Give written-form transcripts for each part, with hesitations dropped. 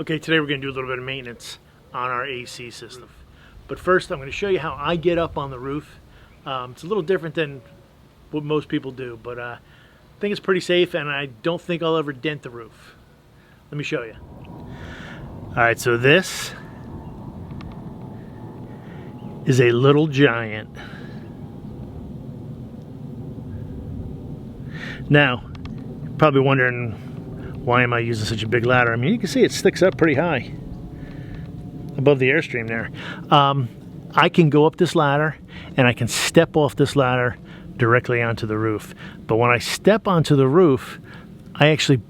Okay, today we're going to do a little bit of maintenance on our AC system. But first I'm going to show you how I get up on the roof. It's a little different than what most people do, but I think it's pretty safe and I don't think I'll ever dent the roof. Let me show you. Alright, so this is a little giant. Now, you're probably wondering, why am I using such a big ladder? I mean, you can see it sticks up pretty high above the Airstream there. I can go up this ladder and I can step off this ladder directly onto the roof. But when I step onto the roof, I actually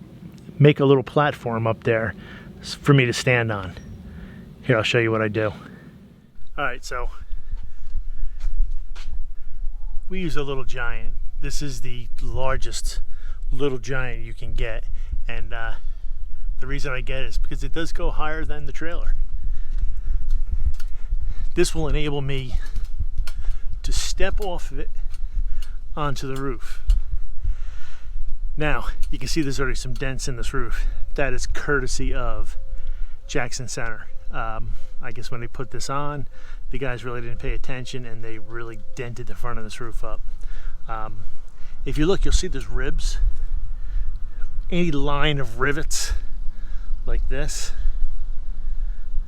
make a little platform up there for me to stand on. Here, I'll show you what I do. All right, so we use a little giant. This is the largest little giant you can get. And the reason I get it is because it does go higher than the trailer. This will enable me to step off of it onto the roof. Now, you can see there's already some dents in this roof. That is courtesy of Jackson Center. I guess when they put this on, the guys really didn't pay attention and they really dented the front of this roof up. If you look, you'll see there's ribs. Any line of rivets like this,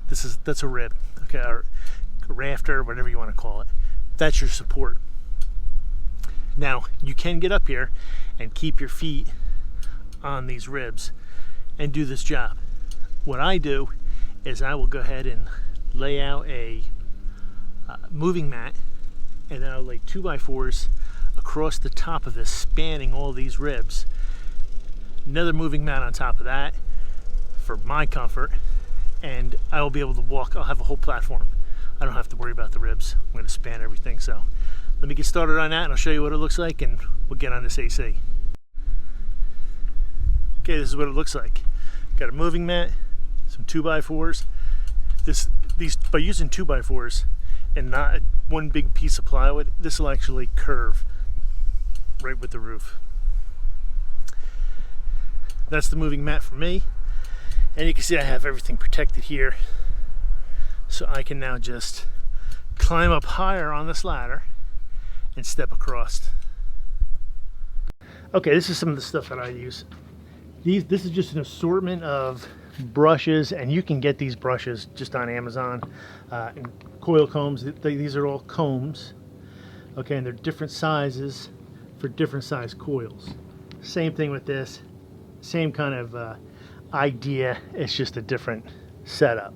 that's a rib, okay, or a rafter, whatever you want to call it. That's your support. Now, you can get up here and keep your feet on these ribs and do this job. What I do is I will go ahead and lay out a moving mat, and then I'll lay 2x4s across the top of this, spanning all these ribs. Another moving mat on top of that for my comfort, and I will be able to walk. I'll have a whole platform. I don't have to worry about the ribs. I'm going to span everything. So let me get started on that and I'll show you what it looks like and we'll get on this AC. Okay, this is what it looks like. Got a moving mat, some 2x4s. These by using 2x4s and not one big piece of plywood, this will actually curve right with the roof. That's the moving mat for me, and you can see I have everything protected here, so I can now just climb up higher on this ladder and step across. Okay, this is some of the stuff that I use. This is just an assortment of brushes, and you can get these brushes just on Amazon. And coil combs, these are all combs, okay, and they're different sizes for different size coils. Same thing with this. Same kind of idea, it's just a different setup.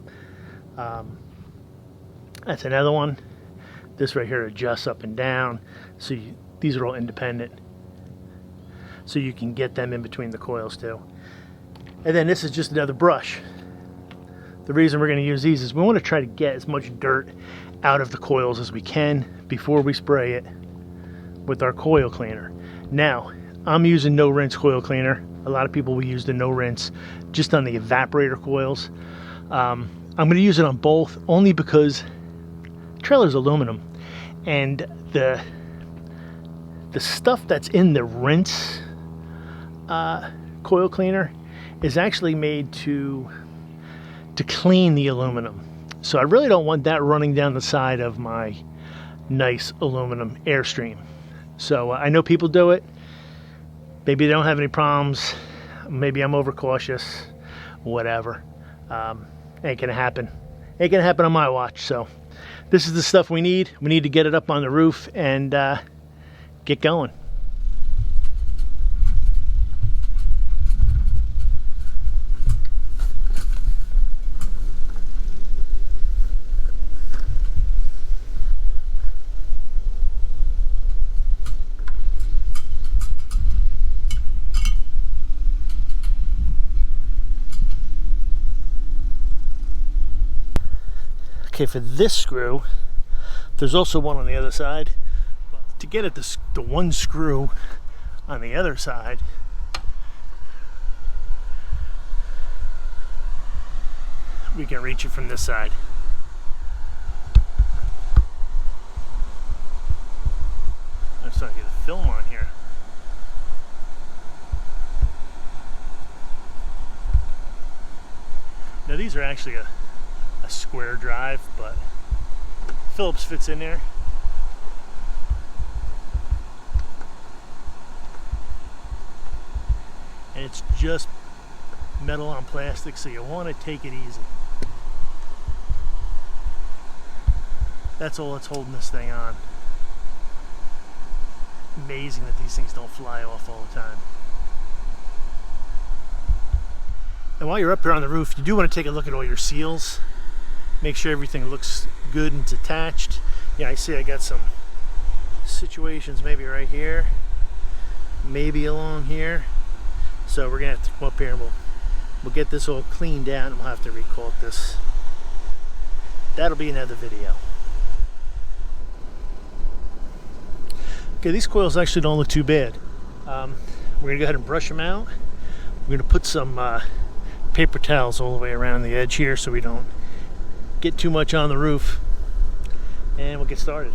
That's another one. This right here adjusts up and down, so these are all independent, so you can get them in between the coils too. And then this is just another brush. The reason we're going to use these is we want to try to get as much dirt out of the coils as we can before we spray it with our coil cleaner. Now, I'm using no rinse coil cleaner. A lot of people will use the no rinse just on the evaporator coils. I'm going to use it on both only because the trailer's aluminum, and the stuff that's in the rinse coil cleaner is actually made to clean the aluminum. So I really don't want that running down the side of my nice aluminum Airstream. So I know people do it. Maybe they don't have any problems. Maybe I'm overcautious. Whatever. Ain't gonna happen. Ain't gonna happen on my watch. So this is the stuff we need. We need to get it up on the roof and get going. Okay, for this screw, there's also one on the other side. To get at the one screw on the other side, we can reach it from this side. I'm starting to get a film on here. Now these are actually a square drive, but Phillips fits in there. And it's just metal on plastic, so you want to take it easy. That's all that's holding this thing on. Amazing that these things don't fly off all the time. And while you're up here on the roof, you do want to take a look at all your seals. Make sure everything looks good and it's attached. Yeah, I see I got some situations maybe right here, maybe along here. So we're gonna have to come up here and we'll get this all cleaned out, and we'll have to recoat this. That'll be another video. Okay, these coils actually don't look too bad. We're gonna go ahead and brush them out. We're gonna put some paper towels all the way around the edge here so we don't get too much on the roof, and we'll get started.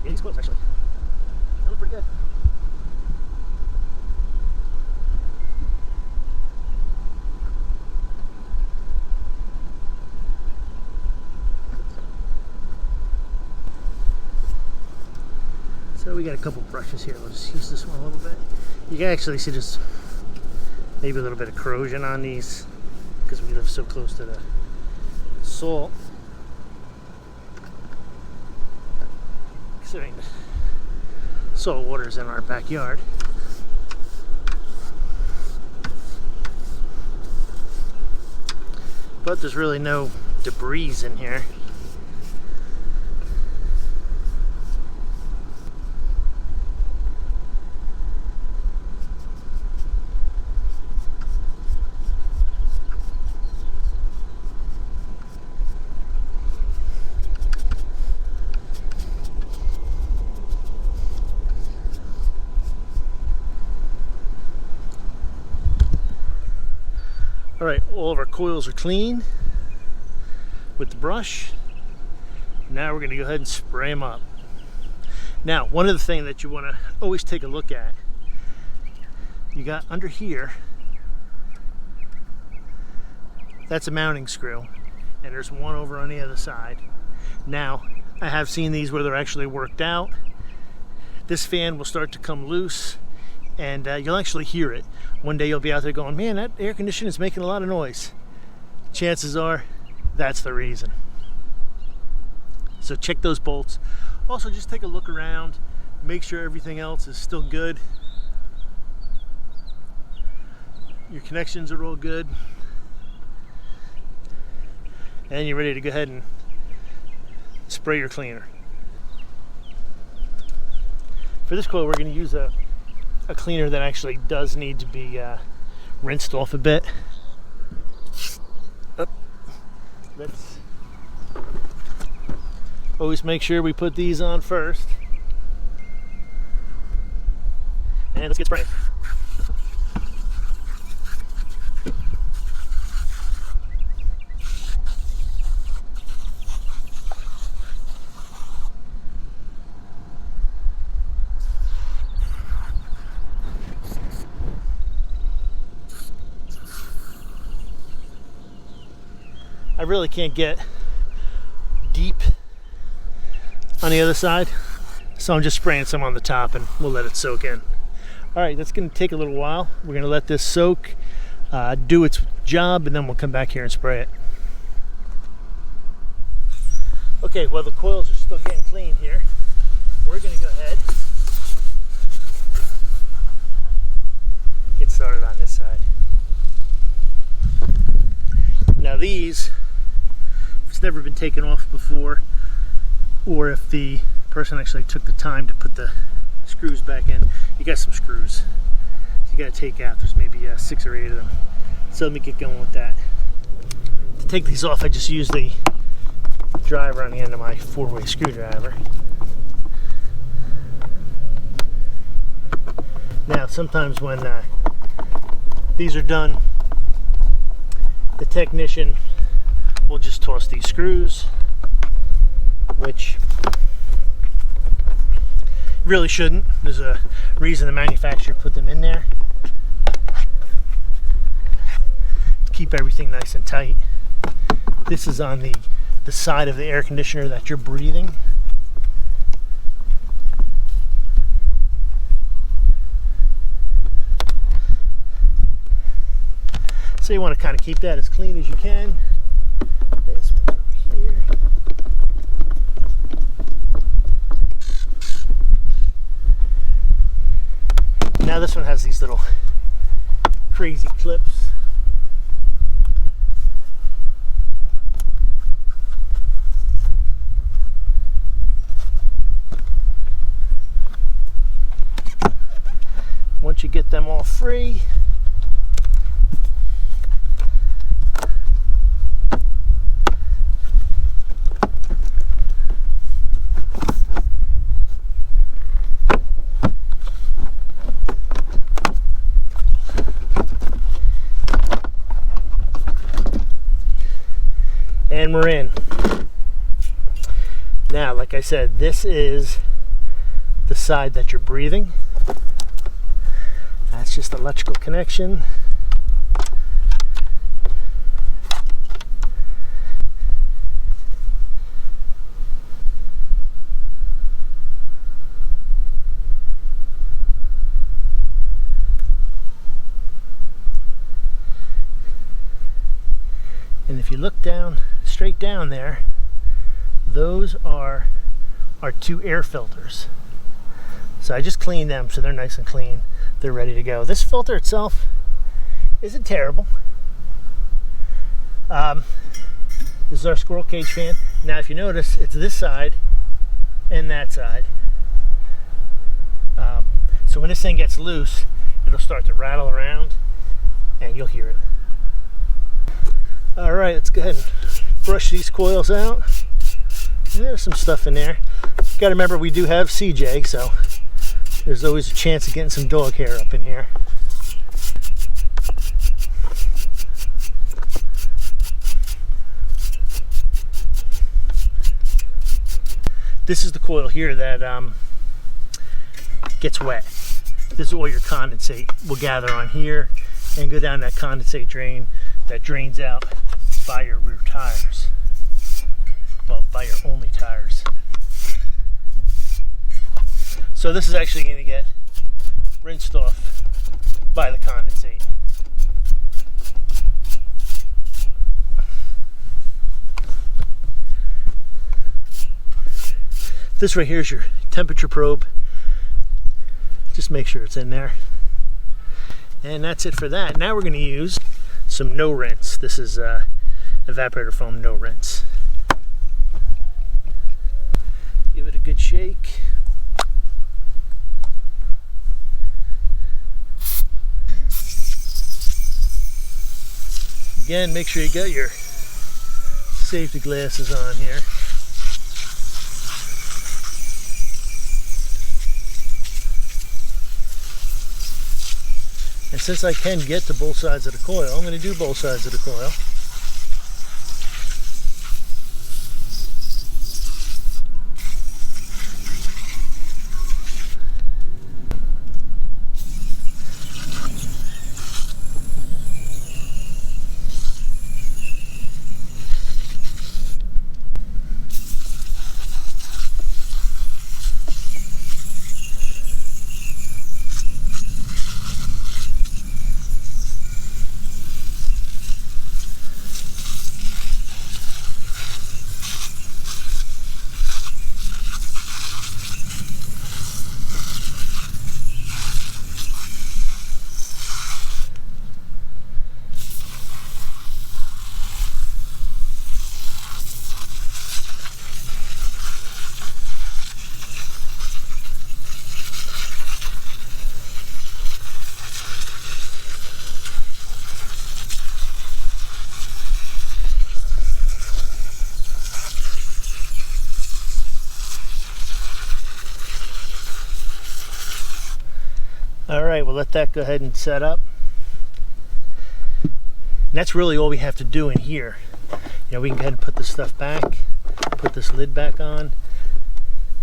These coils actually, they look pretty good. So we got a couple brushes here. We'll just use this one a little bit. You can actually see just maybe a little bit of corrosion on these because we live so close to the salt. Considering the salt water is in our backyard. But there's really no debris in here. Alright, all of our coils are clean with the brush. Now we're going to go ahead and spray them up. Now, one other thing that you want to always take a look at, you got under here, that's a mounting screw, and there's one over on the other side. Now, I have seen these where they're actually worked out. This fan will start to come loose, and you'll actually hear it. One day you'll be out there going, man, that air conditioner is making a lot of noise. Chances are that's the reason. So check those bolts. Also, just take a look around, make sure everything else is still good. Your connections are all good. And you're ready to go ahead and spray your cleaner. For this coil, we're going to use a cleaner that actually does need to be rinsed off a bit. Let's always make sure we put these on first. And let's get spraying. I really can't get deep on the other side, so I'm just spraying some on the top and we'll let it soak in. Alright, that's going to take a little while. We're going to let this soak, do its job, and then we'll come back here and spray it. Okay, well the coils are still getting clean here. We're going to go ahead, get started on this side. Now these, if it's never been taken off before, or if the person actually took the time to put the screws back in, you got some screws you got to take out. There's maybe 6 or 8 of them. So let me get going with that. To take these off, I just use the driver on the end of my 4-way screwdriver. sometimes when these are done, the technician will just toss these screws, which really shouldn't. There's a reason the manufacturer put them in there to keep everything nice and tight. This is on the side of the air conditioner that you're breathing. So you want to kind of keep that as clean as you can. This one over here. Now this one has these little crazy clips. Once you get them all free, and we're in. Now, like I said, this is the side that you're breathing. That's just electrical connection. And if you look down, straight down there, those are our two air filters. So I just cleaned them so they're nice and clean. They're ready to go. This filter itself isn't terrible. This is our squirrel cage fan. Now if you notice, it's this side and that side. So when this thing gets loose, it'll start to rattle around and you'll hear it. All right, let's go ahead and brush these coils out. And there's some stuff in there. Got to remember we do have CJ, so there's always a chance of getting some dog hair up in here. This is the coil here that gets wet. This is all your condensate will gather on here and go down that condensate drain that drains out by your rear tires. Well, by your only tires. So this is actually going to get rinsed off by the condensate. This right here is your temperature probe. Just make sure it's in there. And that's it for that. Now we're going to use some no rinse. This is evaporator foam no rinse. Give it a good shake. Again, make sure you got your safety glasses on here. And since I can get to both sides of the coil, I'm going to do both sides of the coil. All right, we'll let that go ahead and set up. And that's really all we have to do in here. You know, we can go ahead and put this stuff back, put this lid back on.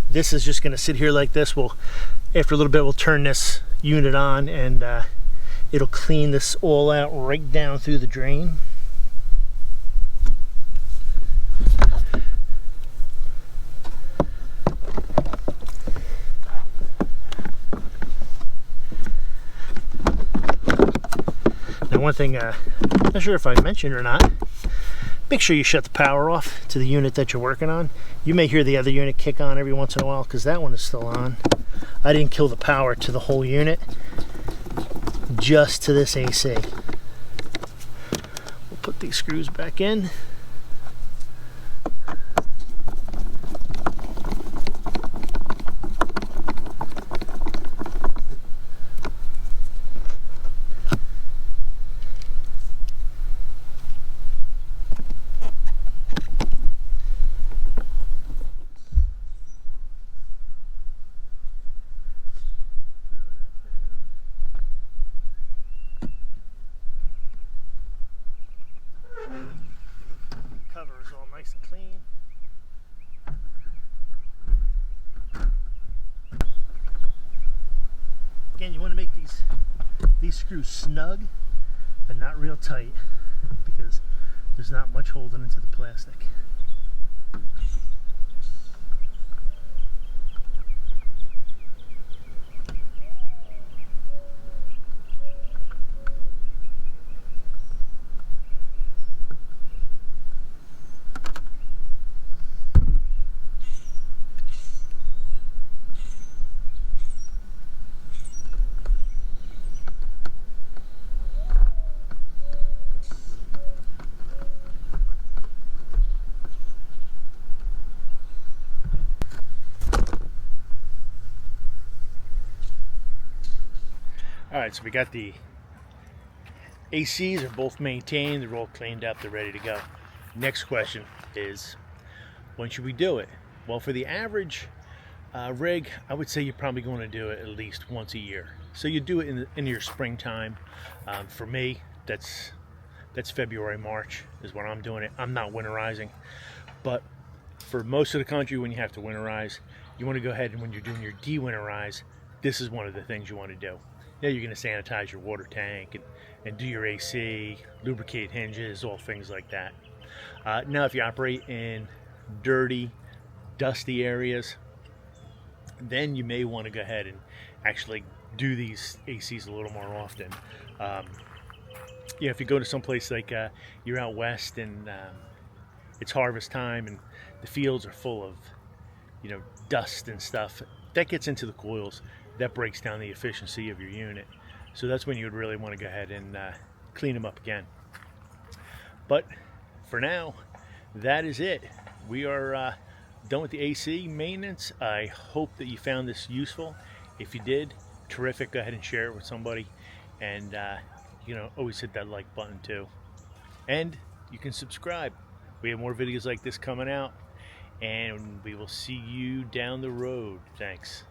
This is just going to sit here like this. We'll, after a little bit, we'll turn this unit on, and it'll clean this all out right down through the drain. Now, one thing, not sure if I mentioned or not, make sure you shut the power off to the unit that you're working on. You may hear the other unit kick on every once in a while because that one is still on. I didn't kill the power to the whole unit, just to this AC. We'll put these screws back in. Cover is all nice and clean. Again, you want to make these screws snug, but not real tight, because there's not much holding into the plastic. All right, so we got the ACs are both maintained, they're all cleaned up, they're ready to go. Next question is, when should we do it? Well, for the average rig, I would say you're probably going to do it at least once a year. So you do it in your springtime. For me, that's February, March is when I'm doing it. I'm not winterizing, but for most of the country, when you have to winterize, you want to go ahead and when you're doing your de-winterize, this is one of the things you want to do. Yeah, you're going to sanitize your water tank and do your AC, lubricate hinges, all things like that. Now, if you operate in dirty, dusty areas, then you may want to go ahead and actually do these ACs a little more often. If you go to some place like you're out west and it's harvest time and the fields are full of, dust and stuff, that gets into the coils. That breaks down the efficiency of your unit. So that's when you would really want to go ahead and clean them up again. But for now, that is it. We are done with the AC maintenance. I hope that you found this useful. If you did, terrific. Go ahead and share it with somebody. And, always hit that like button too. And you can subscribe. We have more videos like this coming out. And we will see you down the road. Thanks.